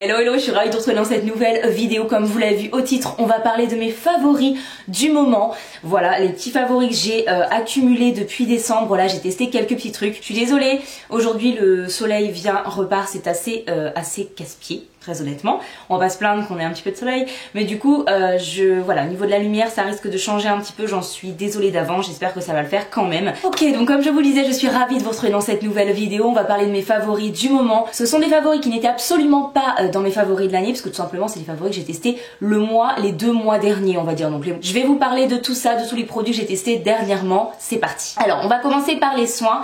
Hello hello, je suis ravie de vous retrouver dans cette nouvelle vidéo. Comme vous l'avez vu au titre, on va parler de mes favoris du moment. Voilà, les petits favoris que j'ai accumulés depuis décembre. Là, j'ai testé quelques petits trucs. Je suis désolée, aujourd'hui le soleil repart, c'est assez casse-pied, très honnêtement. On va pas se plaindre qu'on ait un petit peu de soleil. Mais du coup, voilà, au niveau de la lumière, ça risque de changer un petit peu. J'en suis désolée d'avance, j'espère que ça va le faire quand même. Ok, donc comme je vous le disais, je suis ravie de vous retrouver dans cette nouvelle vidéo. On va parler de mes favoris du moment. Ce sont des favoris qui n'étaient absolument pas dans mes favoris de l'année, parce que tout simplement c'est les favoris que j'ai testés les 2 mois derniers, on va dire. Donc je vais vous parler de tout ça, de tous les produits que j'ai testés dernièrement. C'est parti. Alors on va commencer par les soins.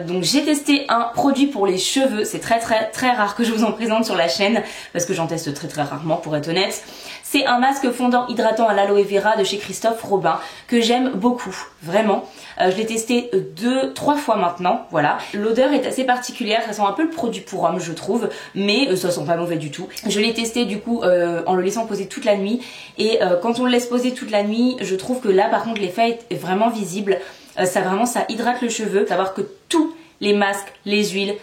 Donc j'ai testé un produit pour les cheveux. C'est très rare que je vous en présente sur la chaîne parce que j'en teste très rarement, pour être honnête. C'est un masque fondant hydratant à l'aloe vera de chez Christophe Robin que j'aime beaucoup, vraiment. Je l'ai testé 2-3 fois maintenant, voilà. L'odeur est assez particulière, ça sent un peu le produit pour homme je trouve, mais ça sent pas mauvais du tout. Je l'ai testé du coup en le laissant poser toute la nuit et quand on le laisse poser toute la nuit, je trouve que là par contre l'effet est vraiment visible. Ça hydrate le cheveu, savoir que tous les masques, les huiles,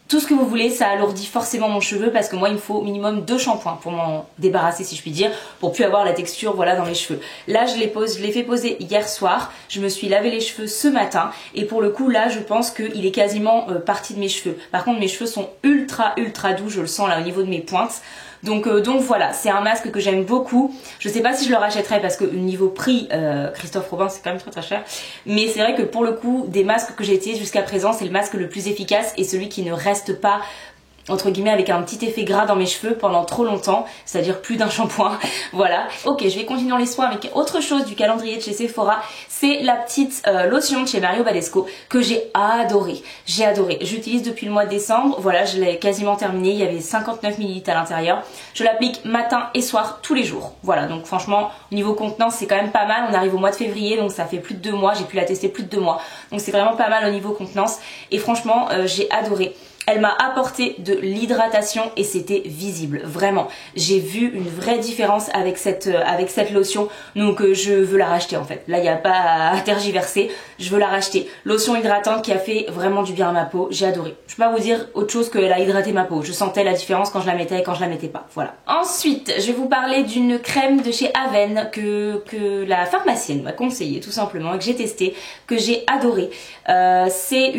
tout ce que vous voulez, ça alourdit forcément mon cheveu parce que moi il me faut minimum 2 shampoings pour m'en débarrasser si je puis dire, pour plus avoir la texture voilà dans les cheveux. Là je l'ai fait poser hier soir, je me suis lavé les cheveux ce matin et pour le coup là je pense qu'il est quasiment parti de mes cheveux. Par contre mes cheveux sont ultra doux, je le sens là au niveau de mes pointes. Donc voilà, c'est un masque que j'aime beaucoup. Je sais pas si je le rachèterai parce que niveau prix, Christophe Robin c'est quand même très cher. Mais c'est vrai que pour le coup, des masques que j'ai essayé jusqu'à présent, c'est le masque le plus efficace et celui qui ne reste pas entre guillemets avec un petit effet gras dans mes cheveux pendant trop longtemps, c'est-à-dire plus d'un shampoing. Voilà. Ok, je vais continuer dans les soins avec autre chose du calendrier de chez Sephora. C'est la petite lotion de chez Mario Badescu que j'ai adoré. J'ai adoré. J'utilise depuis le mois de décembre. Voilà, je l'ai quasiment terminé. Il y avait 59 ml à l'intérieur. Je l'applique matin et soir tous les jours. Voilà, donc franchement, au niveau contenance, c'est quand même pas mal. On arrive au mois de février, donc ça fait plus de 2 mois. J'ai pu la tester plus de 2 mois. Donc c'est vraiment pas mal au niveau contenance. Et franchement, j'ai adoré. Elle m'a apporté de l'hydratation et c'était visible, vraiment. J'ai vu une vraie différence avec cette lotion, donc je veux la racheter en fait. Là, il n'y a pas à tergiverser, je veux la racheter. Lotion hydratante qui a fait vraiment du bien à ma peau, j'ai adoré. Je peux pas vous dire autre chose qu'elle a hydraté ma peau. Je sentais la différence quand je la mettais et quand je la mettais pas, voilà. Ensuite, je vais vous parler d'une crème de chez Aven que la pharmacienne m'a conseillé tout simplement et que j'ai testé, que j'ai adoré. C'est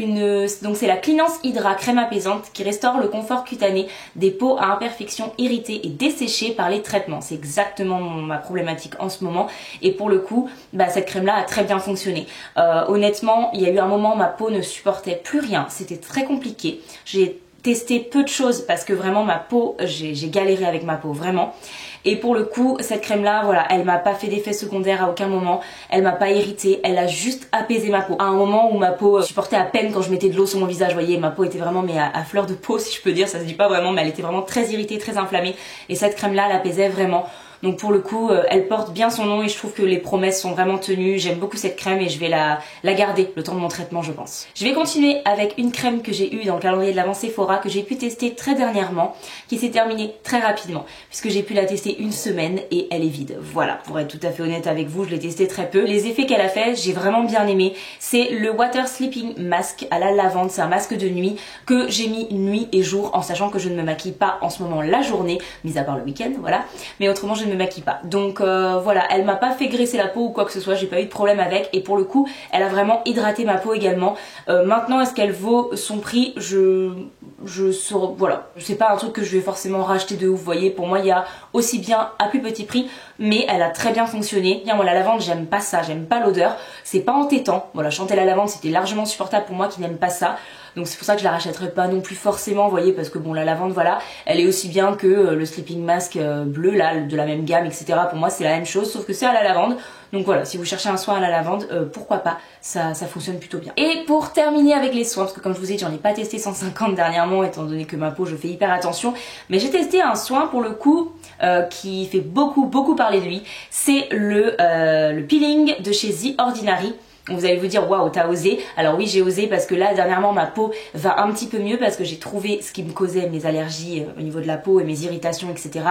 la Cleanance Hydra crème apaisante qui restaure le confort cutané des peaux à imperfections irritées et desséchées par les traitements. C'est exactement ma problématique en ce moment et pour le coup, cette crème là a très bien fonctionné. Honnêtement, il y a eu un moment où ma peau ne supportait plus rien, c'était très compliqué. J'ai testé peu de choses parce que vraiment ma peau, j'ai galéré avec ma peau, vraiment. Et pour le coup, cette crème là, voilà, elle m'a pas fait d'effet secondaire à aucun moment, elle m'a pas irritée, elle a juste apaisé ma peau. À un moment où ma peau supportait à peine quand je mettais de l'eau sur mon visage, vous voyez, ma peau était vraiment à fleur de peau si je peux dire, ça se dit pas vraiment, mais elle était vraiment très irritée, très inflammée. Et cette crème là, elle apaisait vraiment. Donc pour le coup, elle porte bien son nom et je trouve que les promesses sont vraiment tenues. J'aime beaucoup cette crème et je vais la garder le temps de mon traitement, je pense. Je vais continuer avec une crème que j'ai eue dans le calendrier de l'Avent Sephora que j'ai pu tester très dernièrement, qui s'est terminée très rapidement puisque j'ai pu la tester une semaine et elle est vide. Voilà, pour être tout à fait honnête avec vous, je l'ai testé très peu. Les effets qu'elle a fait, j'ai vraiment bien aimé. C'est le Water Sleeping Mask à la lavande. C'est un masque de nuit que j'ai mis nuit et jour en sachant que je ne me maquille pas en ce moment la journée, mis à part le week-end, voilà. Mais autrement, je ne me maquille pas. Donc voilà, elle m'a pas fait graisser la peau ou quoi que ce soit, j'ai pas eu de problème avec et pour le coup, elle a vraiment hydraté ma peau également. Maintenant, est-ce qu'elle vaut son prix? Voilà, c'est pas un truc que je vais forcément racheter de ouf, vous voyez, pour moi il y a aussi bien à plus petit prix, mais elle a très bien fonctionné. Bien, moi la lavande, j'aime pas ça, j'aime pas l'odeur, c'est pas entêtant. Voilà, chanter la lavande, c'était largement supportable pour moi qui n'aime pas ça. Donc c'est pour ça que je la rachèterai pas non plus forcément, vous voyez, parce que bon, la lavande, voilà, elle est aussi bien que le sleeping mask bleu là, de la même gamme, etc. Pour moi c'est la même chose, sauf que c'est à la lavande. Donc voilà, si vous cherchez un soin à la lavande, pourquoi pas, ça fonctionne plutôt bien. Et pour terminer avec les soins, parce que comme je vous ai dit, j'en ai pas testé 150 dernièrement, étant donné que ma peau, je fais hyper attention, mais j'ai testé un soin pour le coup qui fait beaucoup parler de lui, c'est le peeling de chez The Ordinary. Vous allez vous dire waouh, t'as osé. Alors oui, j'ai osé parce que là dernièrement ma peau va un petit peu mieux parce que j'ai trouvé ce qui me causait mes allergies au niveau de la peau et mes irritations, etc.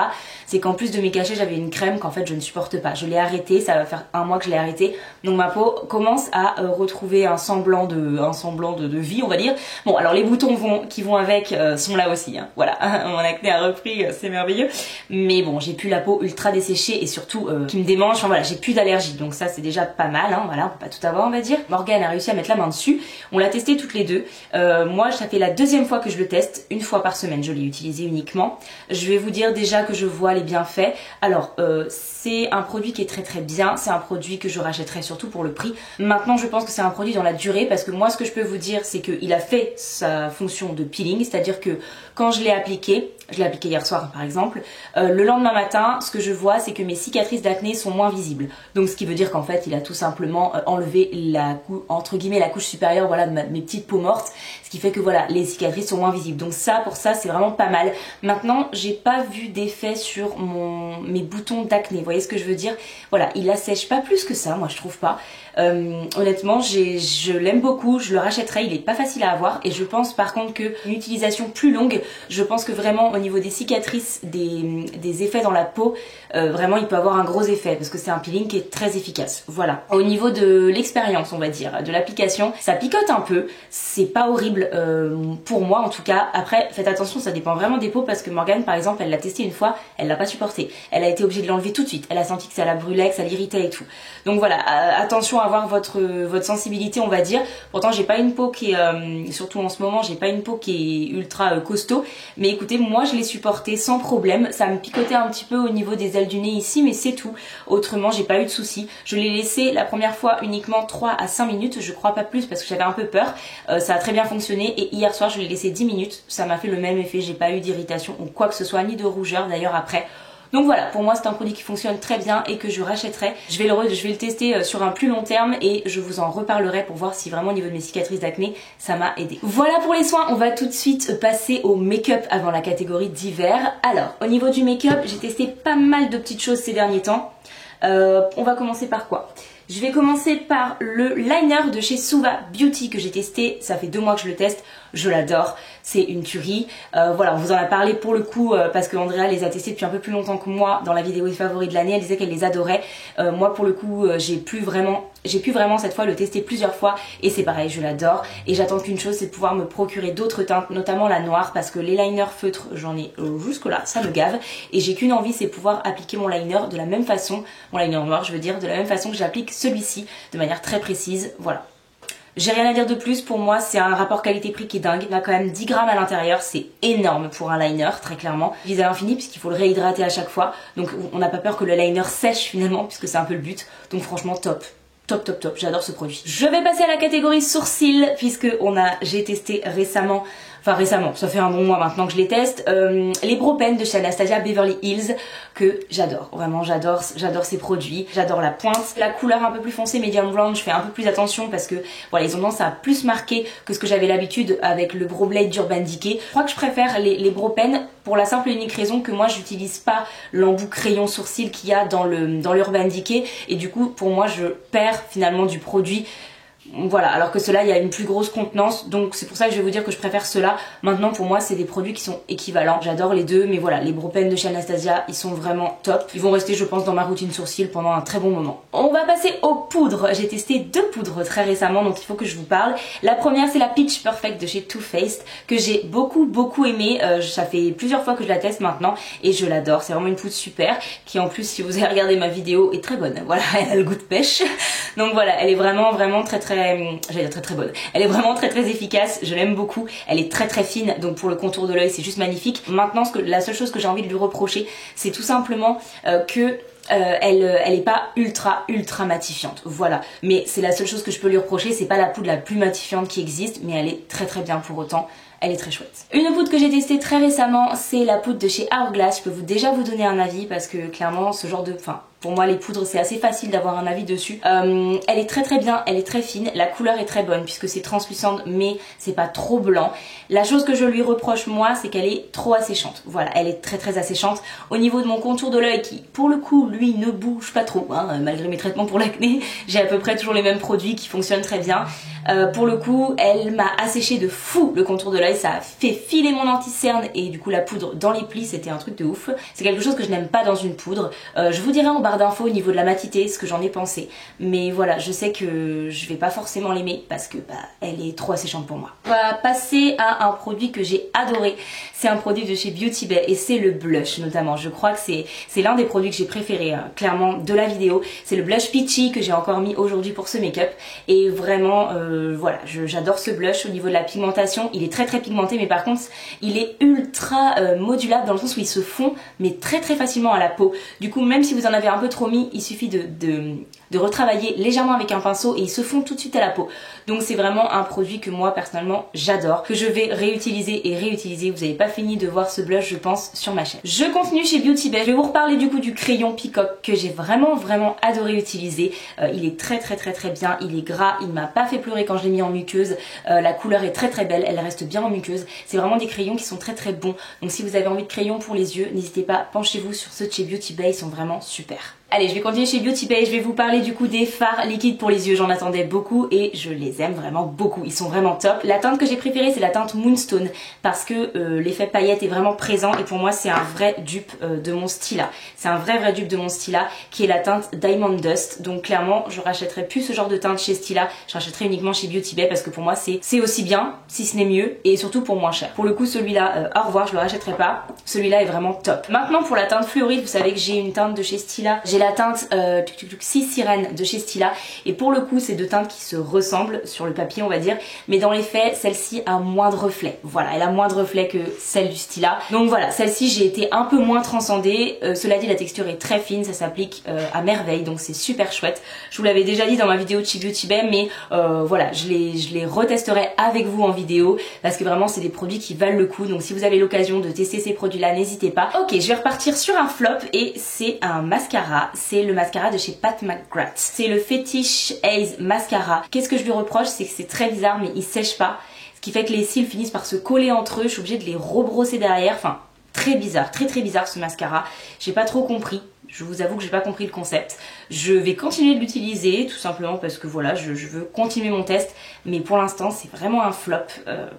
C'est qu'en plus de mes cachets, j'avais une crème qu'en fait je ne supporte pas. Je l'ai arrêtée, ça va faire 1 mois que je l'ai arrêtée. Donc ma peau commence à retrouver un semblant de vie, on va dire. Bon, alors les boutons qui vont avec sont là aussi, hein. Voilà, mon acné a repris, c'est merveilleux. Mais bon, j'ai plus la peau ultra desséchée et surtout qui me démange. Enfin voilà, j'ai plus d'allergie. Donc ça c'est déjà pas mal, hein. Voilà, on peut pas tout avoir, on va dire. Morgane a réussi à mettre la main dessus. On l'a testé toutes les deux. Moi, ça fait la 2e fois que je le teste, 1 fois par semaine. Je l'ai utilisé uniquement. Je vais vous dire déjà que je vois les bienfaits. Alors, c'est un produit qui est très très bien. C'est un produit que je rachèterai surtout pour le prix. Maintenant, je pense que c'est un produit dans la durée parce que moi, ce que je peux vous dire, c'est qu'il a fait sa fonction de peeling, c'est-à-dire que quand je l'ai appliqué hier soir par exemple, le lendemain matin, ce que je vois, c'est que mes cicatrices d'acné sont moins visibles. Donc, ce qui veut dire qu'en fait, il a tout simplement enlevé entre guillemets la couche supérieure, voilà, de mes petites peaux mortes, ce qui fait que voilà, les cicatrices sont moins visibles. Donc ça, pour ça, c'est vraiment pas mal. Maintenant, j'ai pas vu d'effet sur mes boutons d'acné. Vous voyez ce que je veux dire? Voilà, il assèche pas plus que ça, moi je trouve pas. Honnêtement, je l'aime beaucoup, je le rachèterai, il est pas facile à avoir et je pense par contre que une utilisation plus longue, je pense que vraiment au niveau des cicatrices, des effets dans la peau, vraiment il peut avoir un gros effet parce que c'est un peeling qui est très efficace. Voilà. Au niveau de l'expérience, on va dire, de l'application, ça picote un peu, c'est pas horrible pour moi en tout cas. Après, faites attention, ça dépend vraiment des peaux parce que Morgane par exemple, elle l'a testé une fois, elle l'a pas supporté. Elle a été obligée de l'enlever tout de suite. Elle a senti que ça la brûlait, que ça l'irritait et tout. Donc voilà, attention à avoir votre sensibilité, on va dire. Pourtant, j'ai pas une peau qui est, surtout en ce moment, j'ai pas une peau qui est ultra costaud. Mais écoutez, moi, je l'ai supporté sans problème. Ça me picotait un petit peu au niveau des ailes du nez ici, mais c'est tout. Autrement, j'ai pas eu de soucis. Je l'ai laissé la première fois uniquement 3 à 5 minutes. Je crois pas plus parce que j'avais un peu peur. Ça a très bien fonctionné. Et hier soir, je l'ai laissé 10 minutes. Ça m'a fait le même effet. J'ai pas eu d'irritation ou quoi que ce soit, ni de rougeur d'ailleurs après. Donc voilà, pour moi c'est un produit qui fonctionne très bien et que je rachèterai. Je vais le tester sur un plus long terme et je vous en reparlerai pour voir si vraiment au niveau de mes cicatrices d'acné ça m'a aidé. Voilà pour les soins, on va tout de suite passer au make-up avant la catégorie d'hiver. Alors au niveau du make-up, j'ai testé pas mal de petites choses ces derniers temps. On va commencer par quoi? Je vais commencer par le liner de chez Suva Beauty que j'ai testé, ça fait 2 mois que je le teste, je l'adore, c'est une tuerie. Voilà, on vous en a parlé pour le coup parce que Andrea les a testés depuis un peu plus longtemps que moi dans la vidéo favoris de l'année, elle disait qu'elle les adorait. Moi pour le coup j'ai pu vraiment cette fois le tester plusieurs fois et c'est pareil, je l'adore et j'attends qu'une chose, c'est de pouvoir me procurer d'autres teintes, notamment la noire parce que les liners feutres j'en ai jusque là, ça me gave et j'ai qu'une envie, c'est pouvoir appliquer mon liner de la même façon, mon liner noir je veux dire, de la même façon que j'applique celui-ci, de manière très précise, voilà. J'ai rien à dire de plus, pour moi c'est un rapport qualité-prix qui est dingue, il a quand même 10 grammes à l'intérieur, c'est énorme pour un liner, très clairement. Il vise à l'infini puisqu'il faut le réhydrater à chaque fois, donc on n'a pas peur que le liner sèche finalement puisque c'est un peu le but, donc franchement top. Top top top, j'adore ce produit. Je vais passer à la catégorie sourcils puisque j'ai testé récemment, ça fait un bon mois maintenant que je les teste, les Brow Pen de chez Anastasia Beverly Hills que j'adore, vraiment j'adore ces produits, j'adore la pointe, la couleur un peu plus foncée medium brown, je fais un peu plus attention parce que voilà ils ont tendance à plus marquer que ce que j'avais l'habitude avec le Brow Blade d'Urban Decay. Je crois que je préfère les Brow Pen pour la simple et unique raison que moi j'utilise pas l'embout crayon sourcil qu'il y a dans l'Urban Decay et du coup pour moi je perds finalement du produit. Voilà, alors que ceux-là, il y a une plus grosse contenance, donc c'est pour ça que je vais vous dire que je préfère ceux-là. Maintenant, pour moi, c'est des produits qui sont équivalents. J'adore les deux, mais voilà, les Brow Pen de chez Anastasia, ils sont vraiment top. Ils vont rester, je pense, dans ma routine sourcil pendant un très bon moment. On va passer aux poudres. J'ai testé 2 poudres très récemment, donc il faut que je vous parle. La première, c'est la Peach Perfect de chez Too Faced, que j'ai beaucoup aimé. Ça fait plusieurs fois que je la teste maintenant, et je l'adore. C'est vraiment une poudre super, qui en plus, si vous avez regardé ma vidéo, est très bonne. Voilà, elle a le goût de pêche. Donc voilà, elle est vraiment j'allais dire très bonne. Elle est vraiment très efficace, je l'aime beaucoup. Elle est très fine, donc pour le contour de l'œil c'est juste magnifique. Maintenant la seule chose que j'ai envie de lui reprocher, c'est tout simplement que elle est pas ultra matifiante, voilà. Mais c'est la seule chose que je peux lui reprocher, c'est pas la poudre la plus matifiante qui existe, mais elle est très bien pour autant. Elle est très chouette. Une poudre que j'ai testée très récemment, c'est la poudre de chez Hourglass. Je peux déjà vous donner un avis parce que clairement ce genre de... Pour moi les poudres c'est assez facile d'avoir un avis dessus. Elle est très bien, elle est très fine, la couleur est très bonne puisque c'est translucente mais c'est pas trop blanc. La chose que je lui reproche moi c'est qu'elle est trop asséchante. Voilà, elle est très asséchante. Au niveau de mon contour de l'œil qui pour le coup lui ne bouge pas trop, hein, malgré mes traitements pour l'acné, j'ai à peu près toujours les mêmes produits qui fonctionnent très bien. Pour le coup elle m'a asséché de fou le contour de l'œil, ça a fait filer mon anti-cerne et du coup la poudre dans les plis c'était un truc de ouf. C'est quelque chose que je n'aime pas dans une poudre. Je vous dirai en barre d'infos au niveau de la matité ce que j'en ai pensé, mais voilà, je sais que je vais pas forcément l'aimer parce que elle est trop asséchante pour moi. On va passer à un produit que j'ai adoré, c'est un produit de chez Beauty Bay et c'est le blush notamment. Je crois que c'est l'un des produits que j'ai préféré clairement de la vidéo. C'est le blush Peachy que j'ai encore mis aujourd'hui pour ce make-up et vraiment voilà, j'adore ce blush. Au niveau de la pigmentation il est très pigmenté, mais par contre il est ultra modulable dans le sens où il se fond mais très facilement à la peau. Du coup même si vous en avez un peu trop mis, il suffit de retravailler légèrement avec un pinceau et il se fond tout de suite à la peau. Donc c'est vraiment un produit que moi personnellement j'adore, que je vais réutiliser et réutiliser. Vous n'avez pas fini de voir ce blush je pense sur ma chaîne. Je continue chez Beauty Bay. Je vais vous reparler du coup du crayon Peacock que j'ai vraiment adoré utiliser. Il est très bien, il est gras, il m'a pas fait pleurer quand je l'ai mis en muqueuse. La couleur est très belle, elle reste bien en muqueuse. C'est vraiment des crayons qui sont très bons. Donc si vous avez envie de crayons pour les yeux, n'hésitez pas, penchez-vous sur ceux de chez Beauty Bay, ils sont vraiment super. Allez, je vais continuer chez Beauty Bay, je vais vous parler du coup des fards liquides pour les yeux, j'en attendais beaucoup et je les aime vraiment beaucoup, ils sont vraiment top. La teinte que j'ai préférée c'est la teinte Moonstone parce que l'effet paillette est vraiment présent et pour moi c'est un vrai dupe de mon Stila. C'est un vrai dupe de mon Stila qui est la teinte Diamond Dust, donc clairement je rachèterai plus ce genre de teinte chez Stila, je rachèterai uniquement chez Beauty Bay parce que pour moi c'est aussi bien, si ce n'est mieux et surtout pour moins cher. Pour le coup celui-là, au revoir, je le rachèterai pas, celui-là est vraiment top. Maintenant pour la teinte fluorite, vous savez que j'ai une teinte de chez Stila, j'ai la teinte 6 Sirène de chez Stila et pour le coup c'est deux teintes qui se ressemblent sur le papier on va dire, mais dans les faits celle-ci a moins de reflets. Voilà, elle a moins de reflets que celle du Stila. Donc voilà, celle-ci j'ai été un peu moins transcendée. Cela dit la texture est très fine, ça s'applique à merveille donc c'est super chouette. Je vous l'avais déjà dit dans ma vidéo de chez Beauty Bay mais voilà, je les retesterai avec vous en vidéo parce que vraiment c'est des produits qui valent le coup. Donc si vous avez l'occasion de tester ces produits là, n'hésitez pas. Ok, je vais repartir sur un flop et c'est un mascara. C'est le mascara de chez Pat McGrath. C'est le Fetish Haze Mascara. Qu'est-ce que je lui reproche, c'est que c'est très bizarre mais il sèche pas. Ce qui fait que les cils finissent par se coller entre eux. Je suis obligée de les rebrosser derrière. Enfin, très bizarre ce mascara. J'ai pas trop compris. Je vous avoue que j'ai pas compris le concept. Je vais continuer de l'utiliser tout simplement parce que voilà, je veux continuer mon test. Mais pour l'instant, c'est vraiment un flop.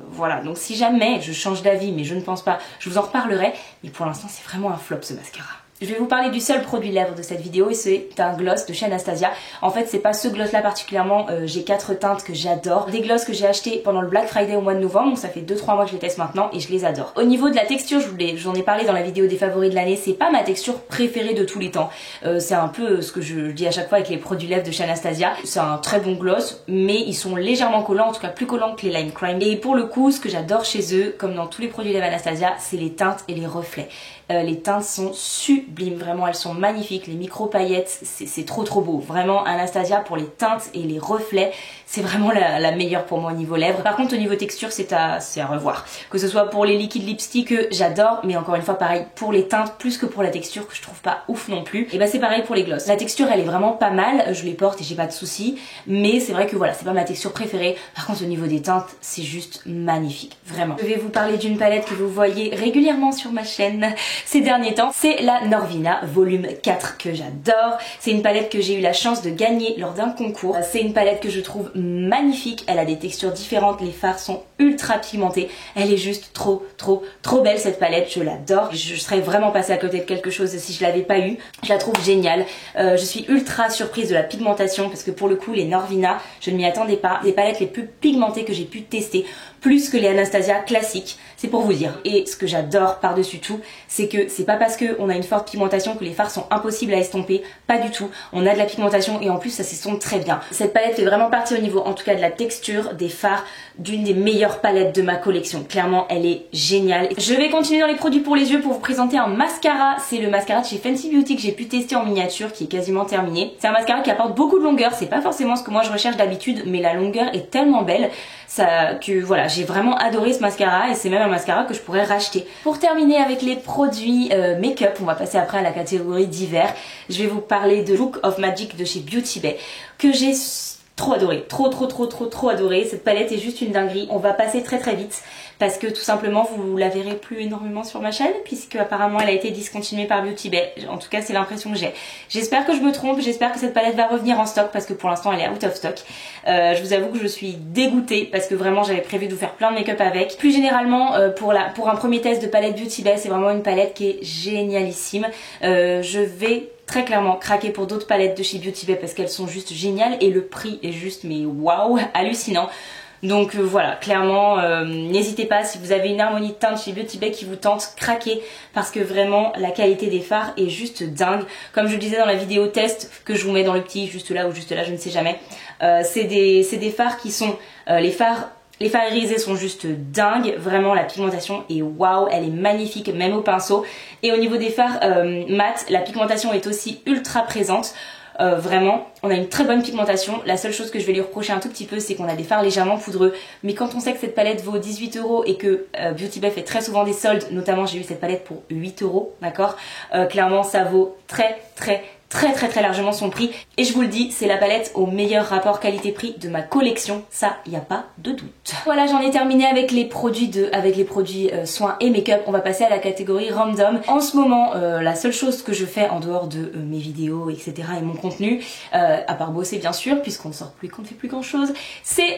Voilà, donc si jamais je change d'avis, mais je ne pense pas, je vous en reparlerai. Mais pour l'instant, c'est vraiment un flop ce mascara. Je vais vous parler du seul produit lèvres de cette vidéo et c'est un gloss de chez Anastasia. En fait c'est pas ce gloss là particulièrement, j'ai 4 teintes que j'adore. Des glosses que j'ai acheté pendant le Black Friday au mois de novembre, donc ça fait 2-3 mois que je les teste maintenant et je les adore. Au niveau de la texture, j'en ai parlé dans la vidéo des favoris de l'année, c'est pas ma texture préférée de tous les temps. C'est un peu ce que je dis à chaque fois avec les produits lèvres de chez Anastasia. C'est un très bon gloss mais ils sont légèrement collants, en tout cas plus collants que les Lime Crime. Et pour le coup ce que j'adore chez eux, comme dans tous les produits lèvres Anastasia, c'est les teintes et les reflets. Les teintes sont sublimes, vraiment elles sont magnifiques, les micro paillettes, c'est trop beau. Vraiment Anastasia pour les teintes et les reflets, c'est vraiment la meilleure pour moi au niveau lèvres. Par contre au niveau texture c'est à revoir. Que ce soit pour les liquides lipstick que j'adore, mais encore une fois pareil pour les teintes plus que pour la texture que je trouve pas ouf non plus. Et bah c'est pareil pour les glosses. La texture elle est vraiment pas mal, je les porte et j'ai pas de soucis, mais c'est vrai que voilà, c'est pas ma texture préférée. Par contre au niveau des teintes c'est juste magnifique, vraiment. Je vais vous parler d'une palette que vous voyez régulièrement sur ma chaîne ces derniers temps, c'est la Norvina volume 4 que j'adore. C'est une palette que j'ai eu la chance de gagner lors d'un concours. C'est une palette que je trouve magnifique, elle a des textures différentes, les fards sont ultra pigmentés, elle est juste trop belle cette palette, je l'adore. Je serais vraiment passée à côté de quelque chose si je l'avais pas eu, je la trouve géniale. Je suis ultra surprise de la pigmentation parce que pour le coup les Norvina, je ne m'y attendais pas, les palettes les plus pigmentées que j'ai pu tester, plus que les Anastasia classiques, c'est pour vous dire. Et ce que j'adore par-dessus tout, c'est que c'est pas parce qu'on a une forte pigmentation que les fards sont impossibles à estomper, pas du tout. On a de la pigmentation et en plus ça s'estompe très bien. Cette palette fait vraiment partie au niveau en tout cas de la texture des fards d'une des meilleures palettes de ma collection. Clairement elle est géniale. Je vais continuer dans les produits pour les yeux pour vous présenter un mascara. C'est le mascara de chez Fenty Beauty que j'ai pu tester en miniature qui est quasiment terminé. C'est un mascara qui apporte beaucoup de longueur, c'est pas forcément ce que moi je recherche d'habitude mais la longueur est tellement belle que voilà, j'ai vraiment adoré ce mascara et c'est même un mascara que je pourrais racheter. Pour terminer avec les produits make-up, on va passer après à la catégorie d'hiver. Je vais vous parler de Look of Magic de chez Beauty Bay que j'ai trop adoré, trop adoré. Cette palette est juste une dinguerie. On va passer très vite parce que tout simplement vous la verrez plus énormément sur ma chaîne puisque apparemment elle a été discontinuée par Beauty Bay. En tout cas c'est l'impression que j'ai. J'espère que je me trompe, j'espère que cette palette va revenir en stock parce que pour l'instant elle est out of stock. Je vous avoue que je suis dégoûtée parce que vraiment j'avais prévu de vous faire plein de make-up avec. Plus généralement pour un premier test de palette Beauty Bay, c'est vraiment une palette qui est génialissime. Je vais très clairement craquer pour d'autres palettes de chez Beauty Bay parce qu'elles sont juste géniales et le prix est juste mais waouh, hallucinant. Donc voilà, clairement n'hésitez pas si vous avez une harmonie de teinte chez Beauty Bay qui vous tente, craquer parce que vraiment la qualité des fards est juste dingue. Comme je le disais dans la vidéo test que je vous mets dans le petit juste là ou juste là, je ne sais jamais, c'est des fards qui sont les fards irisés sont juste dingues, vraiment la pigmentation est waouh, elle est magnifique même au pinceau. Et au niveau des fards mat, la pigmentation est aussi ultra présente. Vraiment, on a une très bonne pigmentation. La seule chose que je vais lui reprocher un tout petit peu, c'est qu'on a des fards légèrement poudreux. Mais quand on sait que cette palette vaut 18 € et que Beauty Bay fait très souvent des soldes, notamment j'ai eu cette palette pour 8 €, d'accord, clairement ça vaut très largement son prix. Et je vous le dis, c'est la palette au meilleur rapport qualité-prix de ma collection, ça y a pas de doute. Voilà, j'en ai terminé avec les produits soins et make-up. On va passer à la catégorie random. En ce moment, la seule chose que je fais en dehors de mes vidéos, etc. et mon contenu, à part bosser bien sûr, puisqu'on ne sort plus, qu'on ne fait plus grand chose, c'est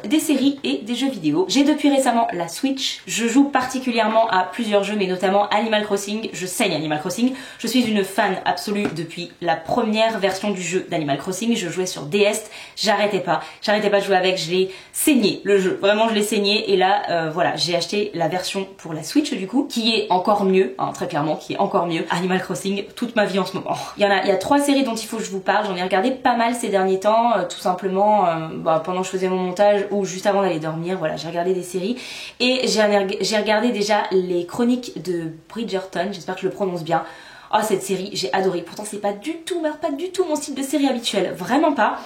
des séries et des jeux vidéo. J'ai depuis récemment la Switch. Je joue particulièrement à plusieurs jeux, mais notamment Animal Crossing. Je saigne Animal Crossing. Je suis une fan absolue depuis la première version du jeu d'Animal Crossing. Je jouais sur DS, j'arrêtais pas de jouer avec, je l'ai saigné le jeu, vraiment je l'ai saigné. Et là voilà, j'ai acheté la version pour la Switch du coup, qui est encore mieux, hein, très clairement, qui est encore mieux. Animal Crossing, toute ma vie en ce moment. Il y a 3 séries dont il faut que je vous parle, j'en ai regardé pas mal ces derniers temps, tout simplement pendant que je faisais mon montage ou juste avant d'aller dormir, voilà, j'ai regardé des séries. Et j'ai regardé déjà les chroniques de Bridgerton, j'espère que je le prononce bien. Oh, cette série, j'ai adoré. Pourtant, c'est pas du tout mon style de série habituel. Vraiment pas.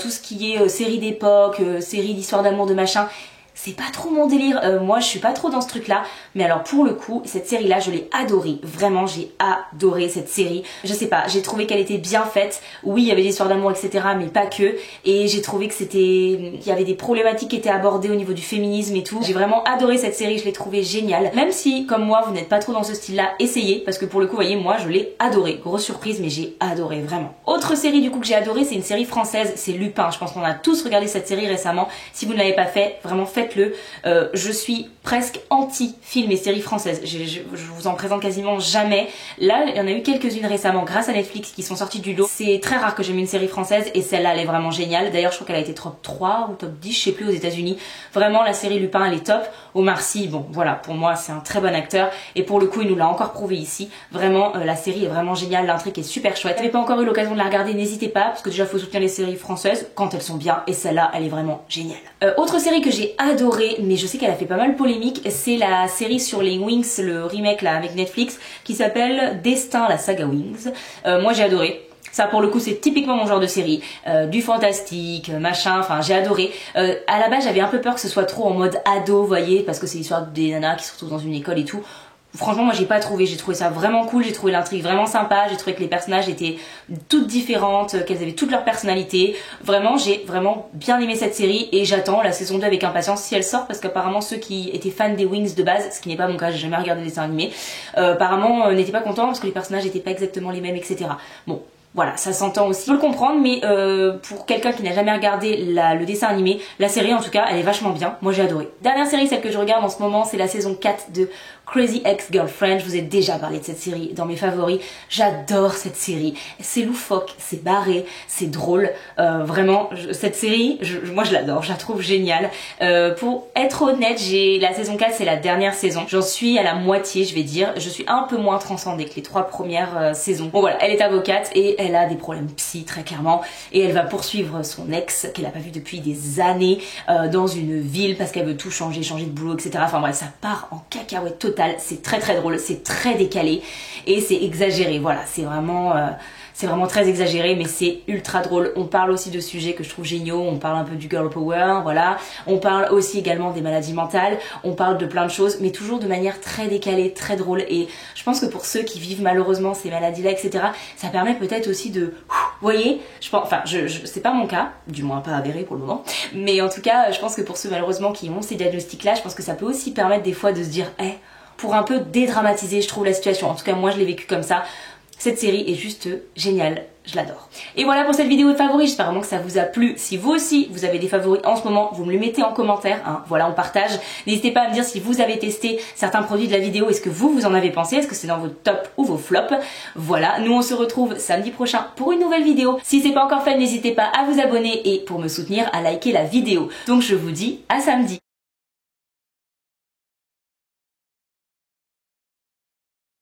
Tout ce qui est série d'époque, série d'histoire d'amour, de machin, c'est pas trop mon délire. Moi, je suis pas trop dans ce truc-là. Mais alors, pour le coup, cette série-là, je l'ai adorée. Vraiment, j'ai adoré cette série. Je sais pas, j'ai trouvé qu'elle était bien faite. Oui, il y avait des histoires d'amour, etc., mais pas que. Et j'ai trouvé que il y avait des problématiques qui étaient abordées au niveau du féminisme et tout. J'ai vraiment adoré cette série, je l'ai trouvée géniale. Même si, comme moi, vous n'êtes pas trop dans ce style-là, essayez. Parce que pour le coup, vous voyez, moi, je l'ai adorée. Grosse surprise, mais j'ai adoré, vraiment. Autre série, du coup, que j'ai adorée, c'est une série française. C'est Lupin. Je pense qu'on a tous regardé cette série récemment. Si vous ne l'avez pas fait, vraiment faites-le. Je suis presque anti-film et séries françaises. Je vous en présente quasiment jamais. Là, il y en a eu quelques-unes récemment grâce à Netflix qui sont sorties du lot. C'est très rare que j'aime une série française et celle-là, elle est vraiment géniale. D'ailleurs, je crois qu'elle a été top 3 ou top 10, je sais plus, aux États-Unis. Vraiment, la série Lupin, elle est top. Omar Sy, bon, voilà, pour moi, c'est un très bon acteur. Et pour le coup, il nous l'a encore prouvé ici. Vraiment, la série est vraiment géniale. L'intrigue est super chouette. Si vous n'avez pas encore eu l'occasion de la regarder, n'hésitez pas, parce que déjà, il faut soutenir les séries françaises quand elles sont bien. Et celle-là, elle est vraiment géniale. Autre série que j'ai adorée, mais je sais qu'elle a fait pas mal polémique, c'est la série sur les Wings, le remake là avec Netflix, qui s'appelle Destin, la saga Wings. Moi j'ai adoré. Ça pour le coup c'est typiquement mon genre de série, du fantastique, machin, enfin j'ai adoré. À la base j'avais un peu peur que ce soit trop en mode ado, vous voyez, parce que c'est l'histoire des nanas qui se retrouvent dans une école et tout. Franchement moi j'ai trouvé ça vraiment cool, j'ai trouvé l'intrigue vraiment sympa, j'ai trouvé que les personnages étaient toutes différentes, qu'elles avaient toutes leur personnalité. Vraiment j'ai vraiment bien aimé cette série et j'attends la saison 2 avec impatience si elle sort, parce qu'apparemment ceux qui étaient fans des Wings de base, ce qui n'est pas mon cas, j'ai jamais regardé des dessins animés, apparemment n'étaient pas contents parce que les personnages n'étaient pas exactement les mêmes, etc. Bon, voilà, ça s'entend aussi, faut le comprendre, mais pour quelqu'un qui n'a jamais regardé le dessin animé, la série en tout cas, elle est vachement bien, moi j'ai adoré. Dernière série, celle que je regarde en ce moment, c'est la saison 4 de Crazy Ex-Girlfriend. Je vous ai déjà parlé de cette série dans mes favoris, j'adore cette série, c'est loufoque, c'est barré, c'est drôle, vraiment, cette série, moi je l'adore, je la trouve géniale. Pour être honnête, la saison 4 c'est la dernière saison, j'en suis à la moitié je vais dire, je suis un peu moins transcendée que les 3 premières saisons. Bon voilà, elle est avocate et elle a des problèmes psy très clairement et elle va poursuivre son ex qu'elle n'a pas vu depuis des années dans une ville parce qu'elle veut tout changer de boulot, etc. Enfin bref, ça part en cacahuète totale, c'est très drôle, c'est très décalé et c'est exagéré, voilà, c'est vraiment c'est vraiment très exagéré, mais c'est ultra drôle. On parle aussi de sujets que je trouve géniaux, on parle un peu du girl power, voilà. On parle aussi également des maladies mentales, on parle de plein de choses, mais toujours de manière très décalée, très drôle. Et je pense que pour ceux qui vivent malheureusement ces maladies-là, etc., ça permet peut-être aussi de... Vous voyez, je pense, enfin, c'est pas mon cas, du moins pas avéré pour le moment, mais en tout cas, je pense que pour ceux malheureusement qui ont ces diagnostics-là, je pense que ça peut aussi permettre des fois de se dire, pour un peu dédramatiser, je trouve, la situation. En tout cas, moi, je l'ai vécu comme ça. Cette série est juste géniale, je l'adore. Et voilà pour cette vidéo de favoris, j'espère vraiment que ça vous a plu. Si vous aussi, vous avez des favoris en ce moment, vous me les mettez en commentaire, hein. Voilà, on partage. N'hésitez pas à me dire si vous avez testé certains produits de la vidéo, est-ce que vous en avez pensé, est-ce que c'est dans vos tops ou vos flops. Voilà, nous on se retrouve samedi prochain pour une nouvelle vidéo. Si c'est pas encore fait, n'hésitez pas à vous abonner et pour me soutenir, à liker la vidéo. Donc je vous dis à samedi.